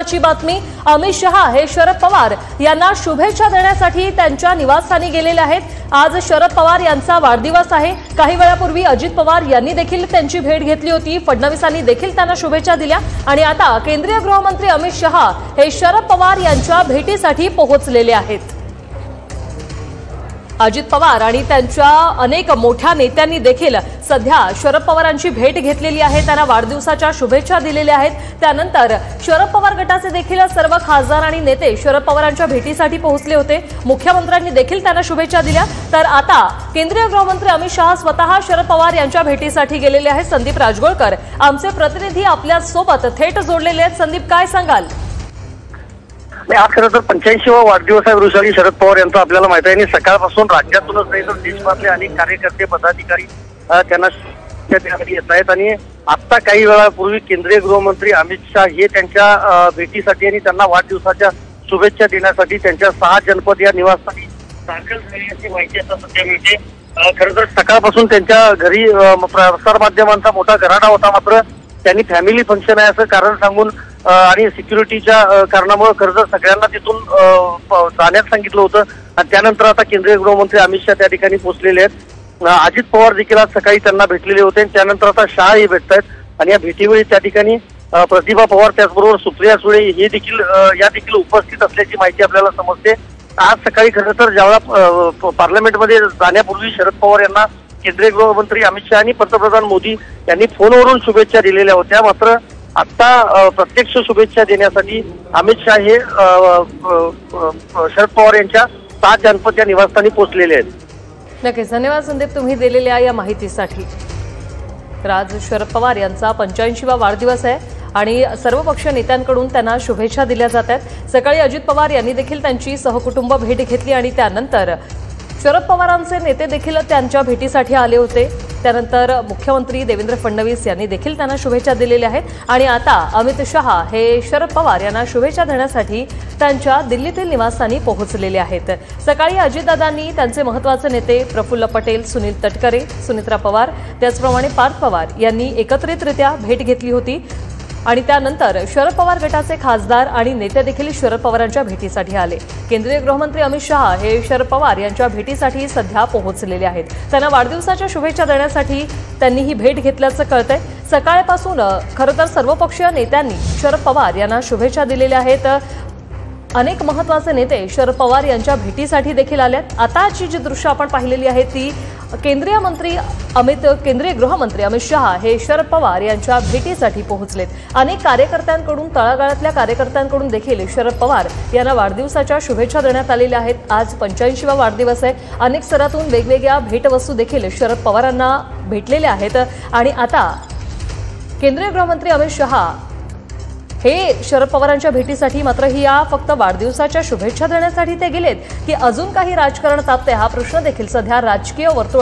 महत्त्वाची बातमी, अमित शहा हे शरद पवार यांना शुभेच्छा देण्यासाठी त्यांच्या निवासस्थानी गेलेले आहेत। आज शरद पवार यांचा वाढदिवस आहे। काही वेळापूर्वी अजित पवार यांनी देखील त्यांची भेट घेतली होती, फडणवीसांनी देखील त्यांना शुभेच्छा दिल्या आणि आता केंद्रीय गृहमंत्री अमित शहा हे शरद पवार यांच्या भेटीसाठी पोहोचलेले आहेत। अजित पवार आणि त्यांच्या अनेक मोठ्या नेत्यांनी देखील सध्या शरद पवारांची भेट घेतलेली आहे, त्यांना वाढदिवसाच्या शुभेच्छा दिलेल्या आहेत। त्यानंतर शरद पवार गटाचे देखील सर्व खासदार आणि नेते शरद पवारांच्या भेटीसाठी पोहोचले होते। मुख्यमंत्र्यांनी देखील त्यांना शुभेच्छा दिल्या। तर आता केंद्रीय गृहमंत्री अमित शहा स्वतः शरद पवार यांच्या भेटीसाठी गेलेले आहेत। संदीप राजगोळकर आमचे प्रतिनिधी आपल्या सोबत थेट जोडलेले आहेत। संदीप, काय सांगाल? आज खरं तर 85वा वाढदिवस आहे वृषाली शरद पवार यांचा, आपल्याला माहिती आहे। आणि सकाळपासून राज्यातूनच नाही तर देशभरातले अनेक कार्यकर्ते पदाधिकारी त्यांना देण्यासाठी येत आहेत आणि आता काही वेळापूर्वी केंद्रीय गृहमंत्री अमित शहा हे त्यांच्या भेटीसाठी आणि त्यांना वाढदिवसाच्या शुभेच्छा देण्यासाठी त्यांच्या 6 जनपद या निवासस्थानी दाखल झाली अशी माहिती आता सध्या मिळते। खरं तर सकाळपासून त्यांच्या घरी प्रसार माध्यमांचा मोठा गराडा होता, मात्र त्यांनी फॅमिली फंक्शन आहे असं कारण सांगून आणि सिक्युरिटीच्या कारणामुळे खरं तर सगळ्यांना तिथून जाण्यास सांगितलं होतं आणि त्यानंतर आता केंद्रीय गृहमंत्री अमित शहा त्या ठिकाणी पोहोचलेले आहेत। अजित पवार देखील आज सकाळी त्यांना भेटलेले होते आणि त्यानंतर आता शहा हे भेटत आहेत आणि या भेटीवेळी त्या ठिकाणी प्रतिभा पवार त्याचबरोबर सुप्रिया सुळे हे देखील देखील उपस्थित असल्याची माहिती आपल्याला समजते। आज सकाळी खरं तर ज्यावेळेला पार्लमेंटमध्ये जाण्यापूर्वी शरद पवार यांना केंद्रीय गृहमंत्री अमित शहा आणि पंतप्रधान मोदी यांनी फोनवरून शुभेच्छा दिलेल्या होत्या, मात्र आता प्रत्यक्ष शुभेच्छा देण्यासाठी अमित शहा हे शरद पवार यांच्या 7 जनपद या निवासस्थानी पोहोचलेले आहेत। नक्कीच, धन्यवाद संदीप तुम्ही दिलेल्या या माहितीसाठी। तर आज शरद पवार यांचा 85वा वाढदिवस आहे आणि सर्व पक्ष नेत्यांकडून त्यांना शुभेच्छा दिल्या जात आहेत। सकाळी अजित पवार यांनी देखील त्यांची सहकुटुंब भेट घेतली आणि त्यानंतर शरद पवारांचे नेते देखील त्यांच्या भेटीसाठी आले होते। त्यानंतर मुख्यमंत्री देवेंद्र फडणवीस यांनी देखील त्यांना शुभेच्छा दिलेल्या आहेत आणि आता अमित शहा हे शरद पवार यांना शुभेच्छा देण्यासाठी त्यांच्या दिल्लीतील निवासस्थानी पोहोचलेले आहेत। सकाळी अजितदादांनी त्यांचे महत्त्वाचे नेते प्रफुल्ल पटेल, सुनील तटकरे, सुनित्रा पवार त्याचप्रमाणे पार्थ पवार यांनी एकत्रितरित्या भेट घेतली होती आणि त्यानंतर शरद पवार गटाचे खासदार आणि नेते देखील शरद पवारांच्या भेटीसाठी आले। केंद्रीय गृहमंत्री अमित शहा हे शरद पवार यांच्या भेटीसाठी सध्या पोहोचलेले आहेत। त्यांना वाढदिवसाच्या शुभेच्छा देण्यासाठी त्यांनी ही भेट घेतल्याचं कळतंय। सकाळपासून खरं तर सर्वपक्षीय नेत्यांनी शरद पवार यांना शुभेच्छा दिलेल्या आहेत। अनेक महत्त्वाचे नेते शरद पवार यांच्या भेटीसाठी देखील आलेत। आताची जी दृश्य आपण पाहिलेली आहेत ती केंद्रीय गृहमंत्री अमित शहा हे शरद पवार यांच्या भेटीसाठी पोहोचलेत। अनेक कार्यकर्त्यांकडून, तळागाळातल्या कार्यकर्त्यांकडून देखील शरद पवार यांना वाढदिवसाच्या शुभेच्छा देण्यात आलेल्या आहेत। आज 85वा वाढदिवस आहे। अनेक स्तरातून वेगवेगळ्या भेटवस्तू देखील शरद पवारांना भेटलेल्या आहेत आणि आता केंद्रीय गृहमंत्री अमित शहा हे शरद पवारांच्या भेटीसाठी, मात्र ही या फक्त वाढदिवसाच्या शुभेच्छा देण्यासाठी ते गेलेत की अजून काही राजकारण तापते हा प्रश्न देखील सध्या राजकीय वर्तुळ